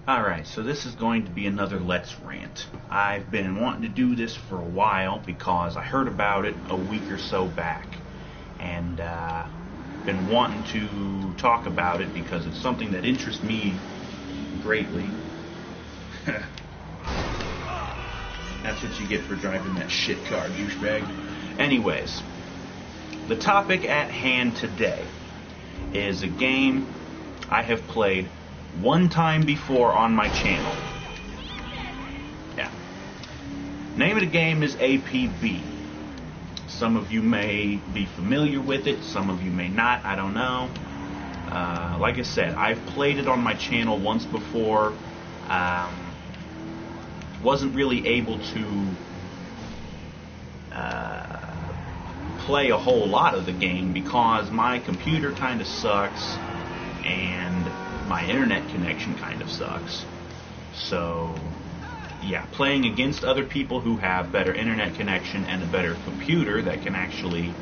Alright, so this is going to be another Let's Rant. I've been wanting to do this for a while because I heard about it a week or so back. And been wanting to talk about it because it's something that interests me greatly. That's what you get for driving that shit car, douchebag. Anyways, the topic at hand today is a game I have played one time before on my channel. Yeah. Name of the game is APB. Some of you may be familiar with it, some of you may not, I don't know. Like I said, I've played it on my channel once before. Wasn't really able to play a whole lot of the game because my computer kind of sucks and my internet connection kind of sucks. So, yeah, playing against other people who have better internet connection and a better computer that can actually,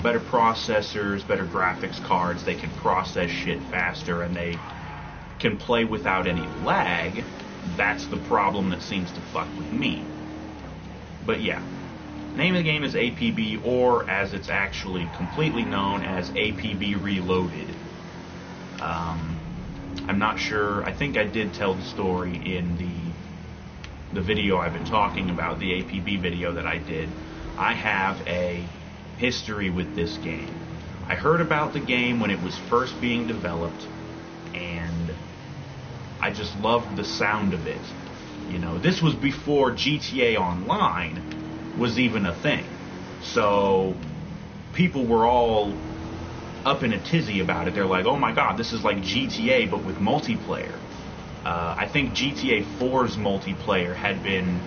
better processors, better graphics cards, they can process shit faster and they can play without any lag, that's the problem that seems to fuck with me. But yeah, name of the game is APB, or as it's actually completely known as APB Reloaded. I'm not sure. I think I did tell the story in the video I've been talking about, the APB video that I did. I have a history with this game. I heard about the game when it was first being developed, and I just loved the sound of it. This was before GTA Online was even a thing. So people were all up in a tizzy about it. They're like, oh my god, this is like GTA but with multiplayer. I think GTA 4's multiplayer had been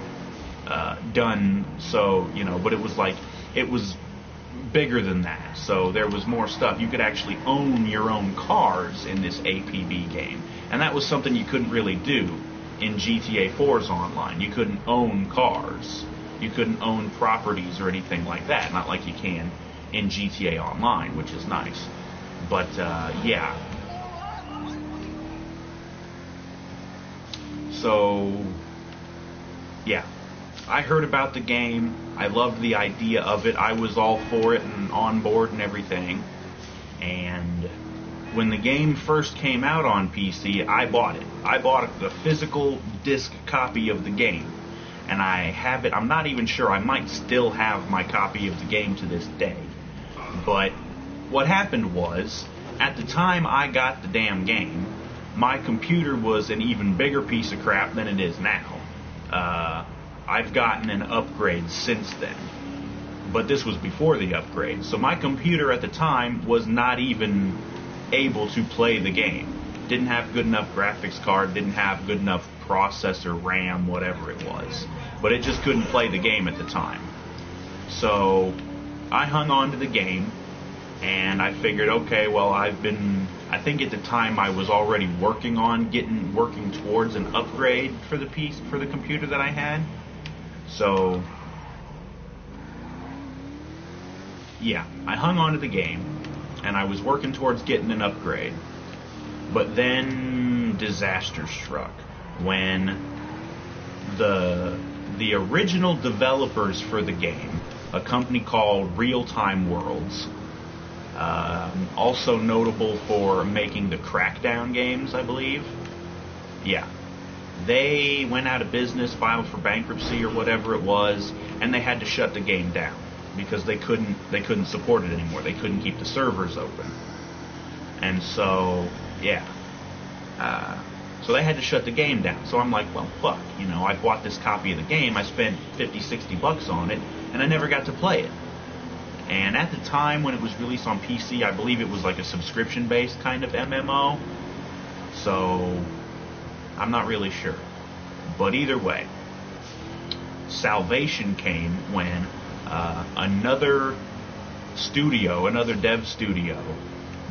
done, so, but it was bigger than that. So there was more stuff. You could actually own your own cars in this APB game. And that was something you couldn't really do in GTA 4's online. You couldn't own cars. You couldn't own properties or anything like that. Not like you can in GTA Online, which is nice. But, yeah. So, yeah. I heard about the game. I loved the idea of it. I was all for it and on board and everything. And when the game first came out on PC, I bought it. I bought the physical disc copy of the game. And I have it. I'm not even sure. I might still have my copy of the game to this day. But what happened was, at the time I got the damn game, my computer was an even bigger piece of crap than it is now. I've gotten an upgrade since then. But this was before the upgrade. So my computer at the time was not even able to play the game. Didn't have good enough graphics card, didn't have good enough processor, RAM, whatever it was. But it just couldn't play the game at the time. So I hung on to the game, and I figured, okay, well, I think at the time I was already working towards an upgrade for the computer that I had. So, yeah, I hung on to the game, and I was working towards getting an upgrade. But then disaster struck when the original developers for the game, a company called Real Time Worlds, also notable for making the Crackdown games, I believe. Yeah. They went out of business, filed for bankruptcy or whatever it was, and they had to shut the game down because they couldn't support it anymore. They couldn't keep the servers open. And so, yeah. So they had to shut the game down. So I'm like, well, fuck, I bought this copy of the game, I spent $50-$60 on it, and I never got to play it. And at the time when it was released on PC, I believe it was like a subscription-based kind of MMO. So I'm not really sure. But either way, salvation came when another dev studio,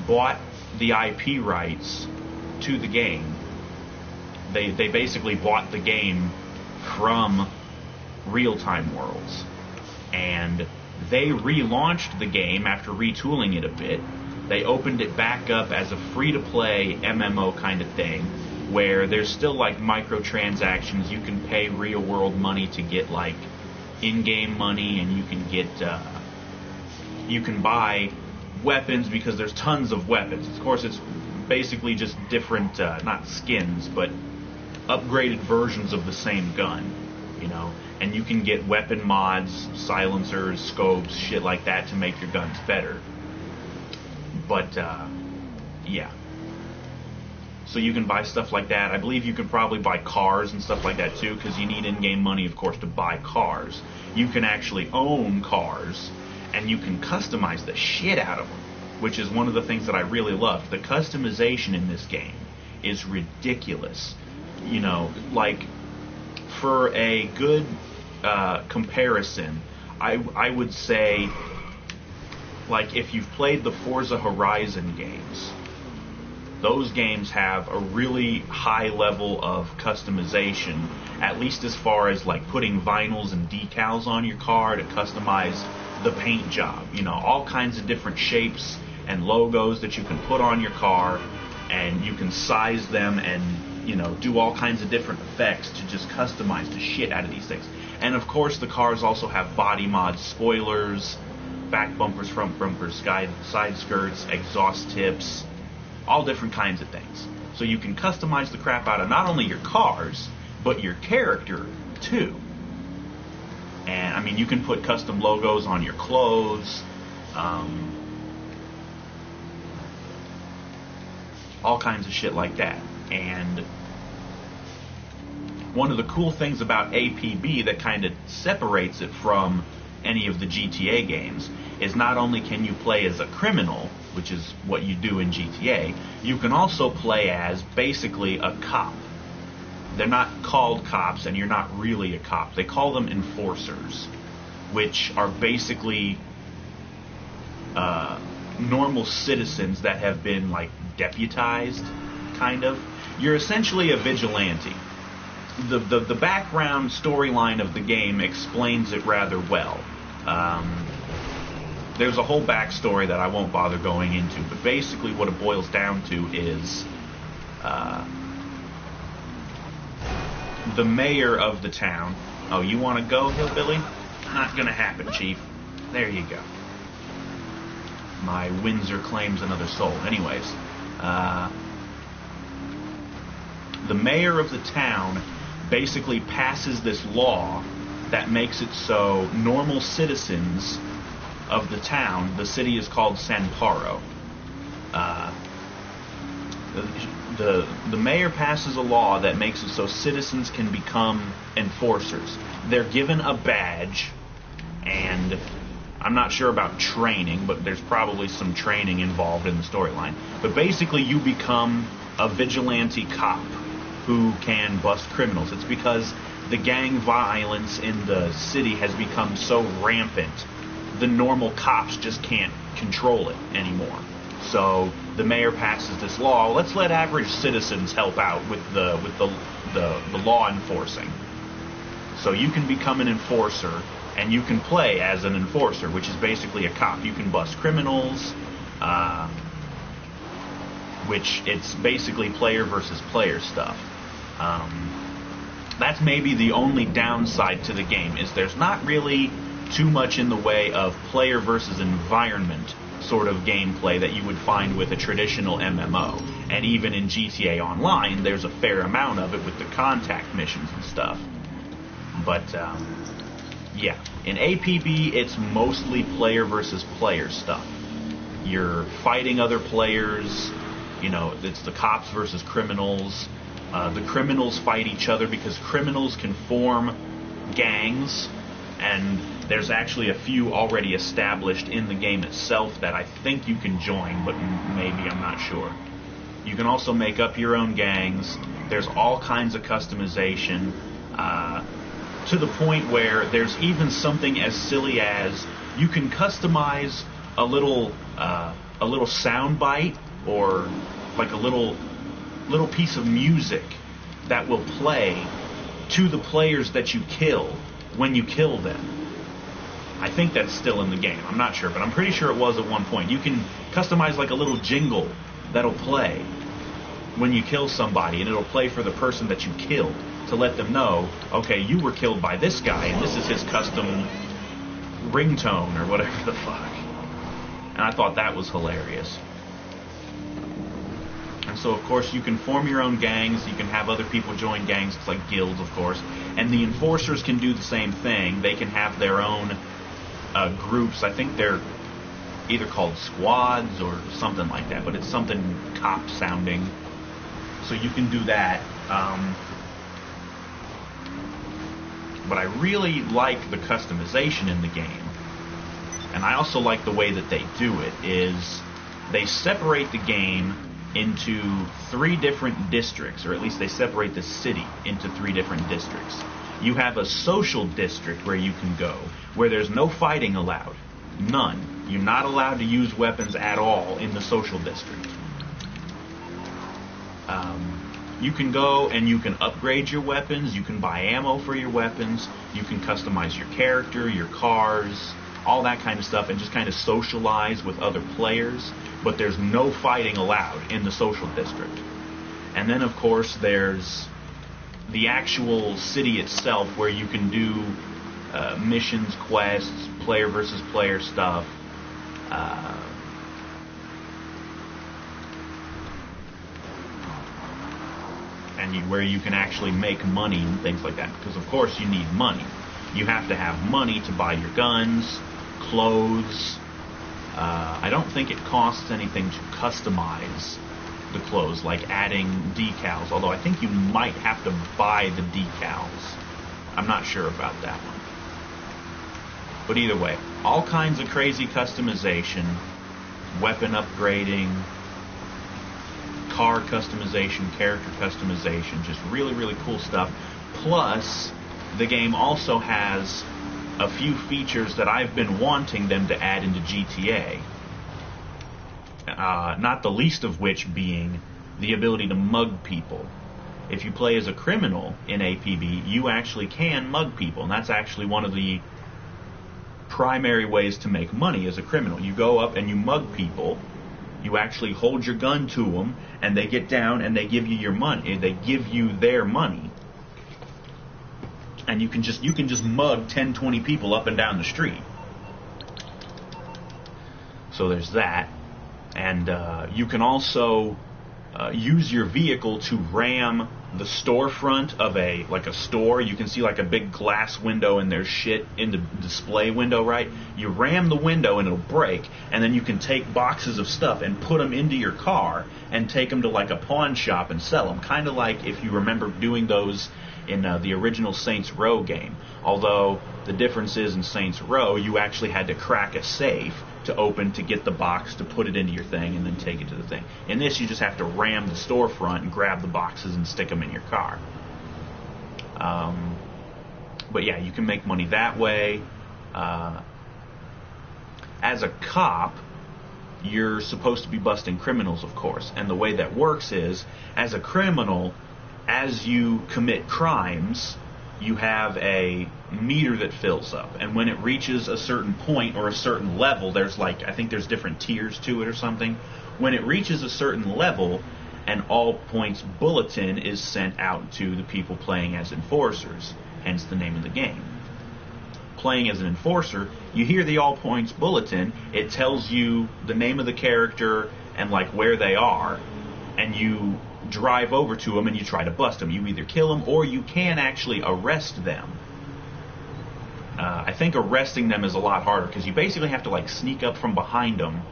bought the IP rights to the game. They basically bought the game from Real Time Worlds. And they relaunched the game after retooling it a bit. They opened it back up as a free-to-play MMO kind of thing, where there's still like microtransactions. You can pay real world money to get like in-game money, and you can get you can buy weapons because there's tons of weapons. Of course, it's basically just different, not skins, but upgraded versions of the same gun, you know. And you can get weapon mods, silencers, scopes, shit like that to make your guns better. But yeah. So you can buy stuff like that. I believe you can probably buy cars and stuff like that too, because you need in-game money, of course, to buy cars. You can actually own cars, and you can customize the shit out of them, which is one of the things that I really loved. The customization in this game is ridiculous. You know, like, for a good comparison, I would say, like, if you've played the Forza Horizon games, those games have a really high level of customization, at least as far as like putting vinyls and decals on your car to customize the paint job. You know, all kinds of different shapes and logos that you can put on your car, and you can size them and, you know, do all kinds of different effects to just customize the shit out of these things. And of course the cars also have body mods, spoilers, back bumpers, front bumpers, side skirts, exhaust tips, all different kinds of things. So you can customize the crap out of not only your cars, but your character too. And I mean, you can put custom logos on your clothes, all kinds of shit like that. And one of the cool things about APB that kind of separates it from any of the GTA games is not only can you play as a criminal, which is what you do in GTA, you can also play as basically a cop. They're not called cops, and you're not really a cop. They call them enforcers, which are basically normal citizens that have been, like, deputized, kind of. You're essentially a vigilante. The background storyline of the game explains it rather well. There's a whole backstory that I won't bother going into, but basically what it boils down to is the mayor of the town. Oh, you want to go, hillbilly? Not gonna happen, chief. There you go. My Windsor claims another soul. Anyways, the mayor of the town basically passes this law that makes it so normal citizens of the town, the city is called Sanparo. The mayor passes a law that makes it so citizens can become enforcers. They're given a badge, and I'm not sure about training, but there's probably some training involved in the storyline. But basically, you become a vigilante cop who can bust criminals. It's because the gang violence in the city has become so rampant, the normal cops just can't control it anymore. So the mayor passes this law. Let's let average citizens help out with the law enforcing. So you can become an enforcer, and you can play as an enforcer, which is basically a cop. You can bust criminals, which it's basically player versus player stuff. That's maybe the only downside to the game, is there's not really too much in the way of player versus environment sort of gameplay that you would find with a traditional MMO. And even in GTA Online, there's a fair amount of it with the contact missions and stuff. But, yeah. In APB, it's mostly player versus player stuff. You're fighting other players, you know, it's the cops versus criminals. The criminals fight each other because criminals can form gangs, and there's actually a few already established in the game itself that I think you can join, but maybe, I'm not sure. You can also make up your own gangs. There's all kinds of customization, to the point where there's even something as silly as you can customize a little sound bite, or like a little piece of music that will play to the players that you kill when you kill them. I think that's still in the game. I'm not sure, but I'm pretty sure it was at one point. You can customize like a little jingle that'll play when you kill somebody, and it'll play for the person that you killed to let them know, okay, you were killed by this guy, and this is his custom ringtone or whatever the fuck. And I thought that was hilarious. And so, of course, you can form your own gangs. You can have other people join gangs, like guilds, of course. And the enforcers can do the same thing. They can have their own groups. I think they're either called squads or something like that, but it's something cop-sounding. So you can do that. But I really like the customization in the game. And I also like the way that they do it, is they separate the game into 3 different districts, or at least they separate the city into 3 different districts. You have a social district where you can go, where there's no fighting allowed. None. You're not allowed to use weapons at all in the social district. You can go and you can upgrade your weapons, you can buy ammo for your weapons, you can customize your character, your cars, all that kind of stuff, and just kind of socialize with other players, but there's no fighting allowed in the social district. And then, of course, there's the actual city itself, where you can do missions, quests, player versus player stuff, and where you can actually make money and things like that, because of course you need money. You have to have money to buy your guns, clothes. I don't think it costs anything to customize the clothes, like adding decals, although I think you might have to buy the decals. I'm not sure about that one. But either way, all kinds of crazy customization, weapon upgrading, car customization, character customization, just really, really cool stuff. Plus, the game also has a few features that I've been wanting them to add into GTA. Not the least of which being the ability to mug people. If you play as a criminal in APB, you actually can mug people, and that's actually one of the primary ways to make money as a criminal. You go up and you mug people. You actually hold your gun to them, and they get down and they give you your money. They give you their money, and you can just mug 10, 20 people up and down the street. So there's that, and you can also use your vehicle to ram the storefront of a store. You can see like a big glass window and there's shit in the display window, right? You ram the window and it'll break, and then you can take boxes of stuff and put them into your car and take them to like a pawn shop and sell them. Kind of like if you remember doing those in the original Saints Row game. Although the difference is in Saints Row you actually had to crack a safe to open to get the box to put it into your thing and then take it to the thing. In this, you just have to ram the storefront and grab the boxes and stick them in your car. But yeah, you can make money that way. As a cop, you're supposed to be busting criminals, of course. And the way that works is, as a criminal, as you commit crimes, you have a meter that fills up, and when it reaches a certain point or a certain level, there's I think there's different tiers to it or something. When it reaches a certain level, an all points bulletin is sent out to the people playing as enforcers, hence the name of the game. Playing as an enforcer, you hear the all points bulletin, it tells you the name of the character and where they are, and you drive over to them and you try to bust them. You either kill them or you can actually arrest them. I think arresting them is a lot harder because you basically have to sneak up from behind them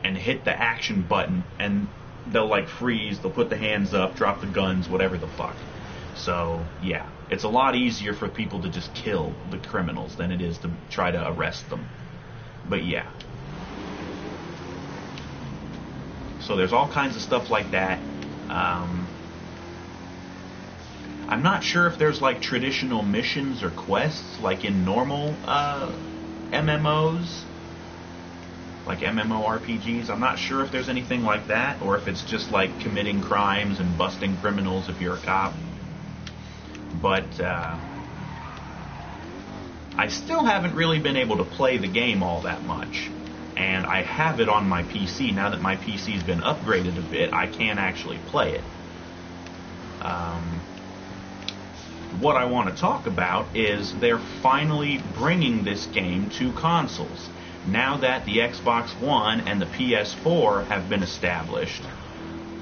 and hit the action button, and they'll freeze, they'll put the hands up, drop the guns, whatever the fuck. So yeah, it's a lot easier for people to just kill the criminals than it is to try to arrest them. But yeah. So there's all kinds of stuff like that. I'm not sure if there's traditional missions or quests like in normal MMOs, like MMORPGs. I'm not sure if there's anything like that, or if it's just committing crimes and busting criminals if you're a cop. But I still haven't really been able to play the game all that much. and I have it on my PC. Now that my PC's been upgraded a bit, I can actually play it. What I want to talk about is they're finally bringing this game to consoles. Now that the Xbox One and the PS4 have been established,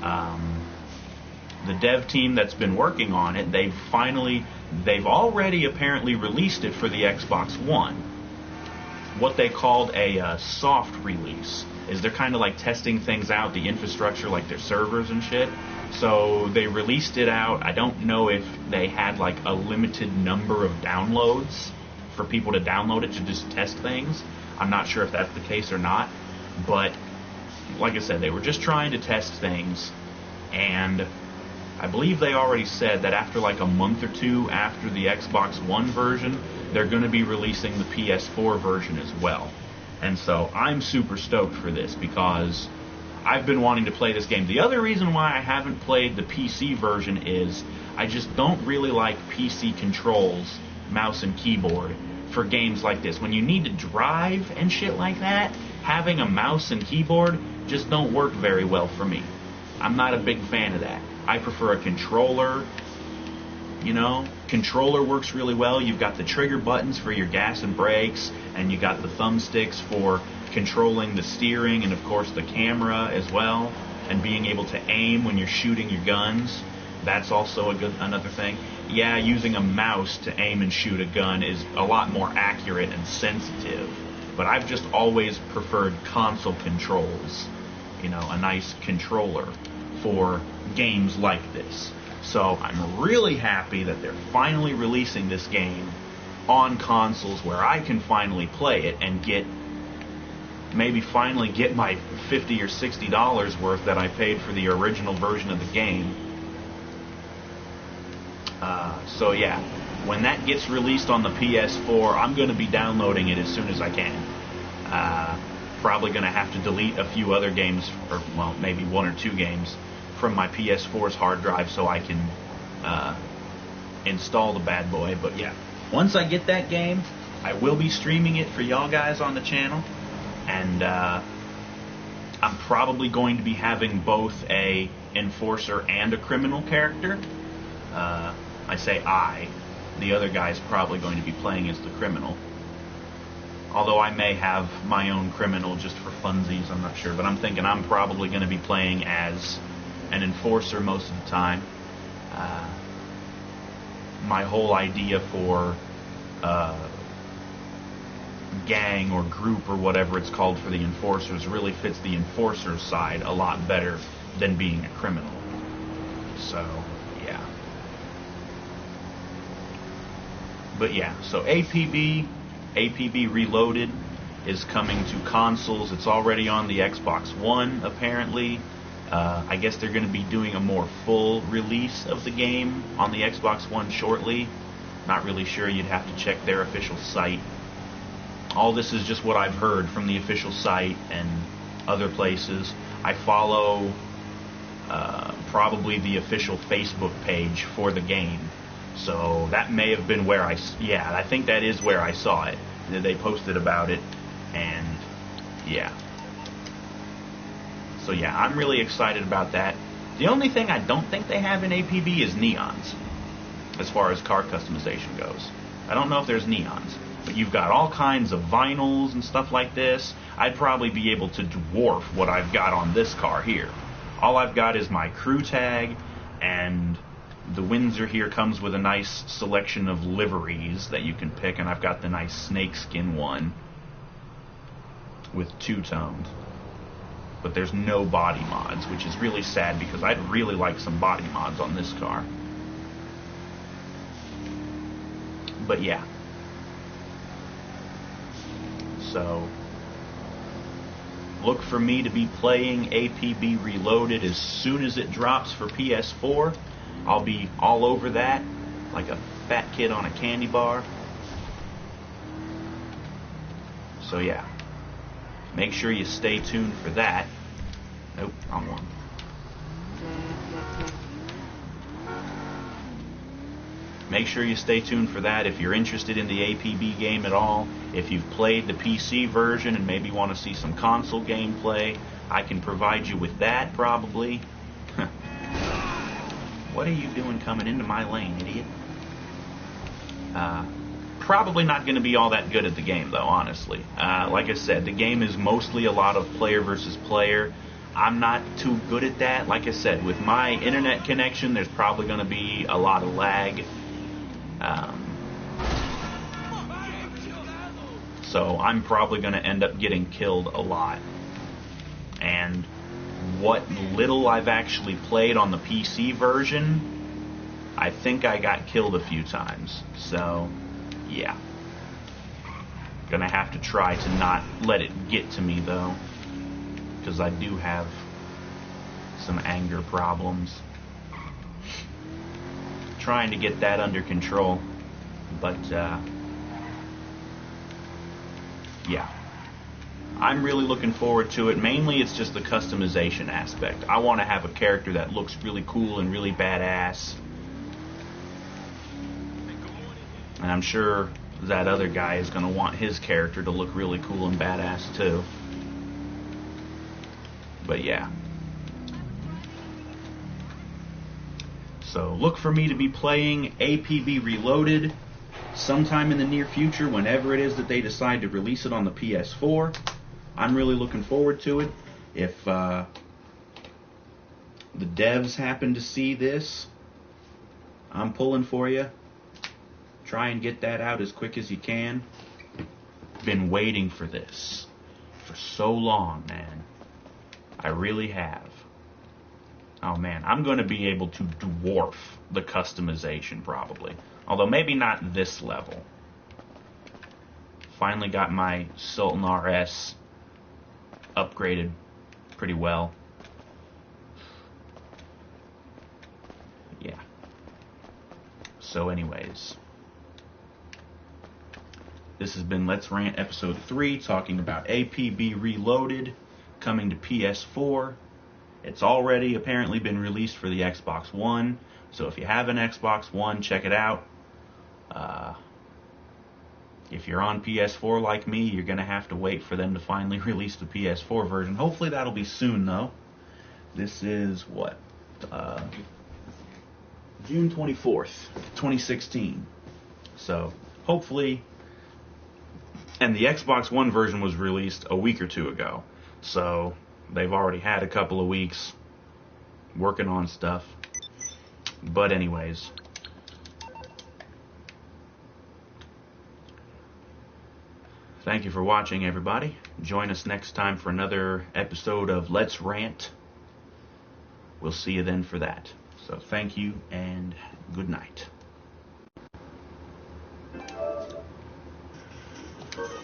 the dev team that's been working on it, they've already apparently released it for the Xbox One. What they called a soft release is they're kind of like testing things out, the infrastructure, like their servers and shit. So they released it out. I don't know if they had like a limited number of downloads for people to download it to just test things. I'm not sure if that's the case or not, but like I said, they were just trying to test things, and I believe they already said that after like a month or two after the Xbox One version, they're going to be releasing the PS4 version as well. And so I'm super stoked for this because I've been wanting to play this game. The other reason why I haven't played the PC version is I just don't really like PC controls, mouse and keyboard, for games like this. When you need to drive and shit like that, having a mouse and keyboard just don't work very well for me. I'm not a big fan of that. I prefer a controller. You know, controller works really well. You've got the trigger buttons for your gas and brakes, and you got the thumbsticks for controlling the steering and of course the camera as well, and being able to aim when you're shooting your guns. That's also another thing. Yeah, using a mouse to aim and shoot a gun is a lot more accurate and sensitive, but I've just always preferred console controls. You know, a nice controller for games like this. So I'm really happy that they're finally releasing this game on consoles where I can finally play it and maybe finally get my $50 or $60 worth that I paid for the original version of the game. So yeah, when that gets released on the PS4, I'm going to be downloading it as soon as I can. Probably going to have to delete a few other games, or well, maybe one or two games from my PS4's hard drive so I can install the bad boy. But yeah, once I get that game, I will be streaming it for y'all guys on the channel, and I'm probably going to be having both a enforcer and a criminal character. I say I. The other guy's probably going to be playing as the criminal. Although I may have my own criminal just for funsies, I'm not sure. But I'm thinking I'm probably going to be playing as an enforcer most of the time. My whole idea for gang or group or whatever it's called for the enforcers really fits the enforcer's side a lot better than being a criminal. So, yeah. But yeah, so APB Reloaded is coming to consoles. It's already on the Xbox One, apparently. I guess they're going to be doing a more full release of the game on the Xbox One shortly. Not really sure. You'd have to check their official site. All this is just what I've heard from the official site and other places. I follow probably the official Facebook page for the game. So that may have been where I think that is where I saw it. They posted about it, and yeah. So yeah, I'm really excited about that. The only thing I don't think they have in APB is neons, as far as car customization goes. I don't know if there's neons, but you've got all kinds of vinyls and stuff like this. I'd probably be able to dwarf what I've got on this car here. All I've got is my crew tag, and the Windsor here comes with a nice selection of liveries that you can pick, and I've got the nice snakeskin one with two-toned. But there's no body mods, which is really sad because I'd really like some body mods on this car. But yeah. So, look for me to be playing APB Reloaded as soon as it drops for PS4. I'll be all over that like a fat kid on a candy bar. So yeah, make sure you stay tuned for that. Nope, wrong one. make sure you stay tuned for that. If you're interested in the APB game at all, if you've played the PC version and maybe want to see some console gameplay, I can provide you with that probably. What are you doing coming into my lane, idiot? Probably not going to be all that good at the game, though, honestly. Like I said, the game is mostly a lot of player versus player. I'm not too good at that. Like I said, with my internet connection, there's probably going to be a lot of lag. So I'm probably going to end up getting killed a lot. And what little I've actually played on the PC version, I think I got killed a few times. So, yeah. Gonna have to try to not let it get to me, though, because I do have some anger problems. Trying to get that under control, but yeah. I'm really looking forward to it. Mainly it's just the customization aspect. I want to have a character that looks really cool and really badass. And I'm sure that other guy is going to want his character to look really cool and badass too. But yeah. So look for me to be playing APB Reloaded sometime in the near future, whenever it is that they decide to release it on the PS4. I'm really looking forward to it. If the devs happen to see this, I'm pulling for you. Try and get that out as quick as you can. Been waiting for this for so long, man. I really have. Oh man, I'm going to be able to dwarf the customization probably. Although maybe not this level. Finally got my Sultan RS upgraded pretty well. Yeah. So anyways, this has been Let's Rant episode 3, talking about APB Reloaded, coming to PS4. It's already apparently been released for the Xbox One, so if you have an Xbox One, check it out. If you're on PS4 like me, you're going to have to wait for them to finally release the PS4 version. Hopefully that'll be soon, though. This is, what? June 24th, 2016. So, hopefully... And the Xbox One version was released a week or two ago. So, they've already had a couple of weeks working on stuff. But anyways... Thank you for watching, everybody. Join us next time for another episode of Let's Rant. We'll see you then for that. So thank you and good night.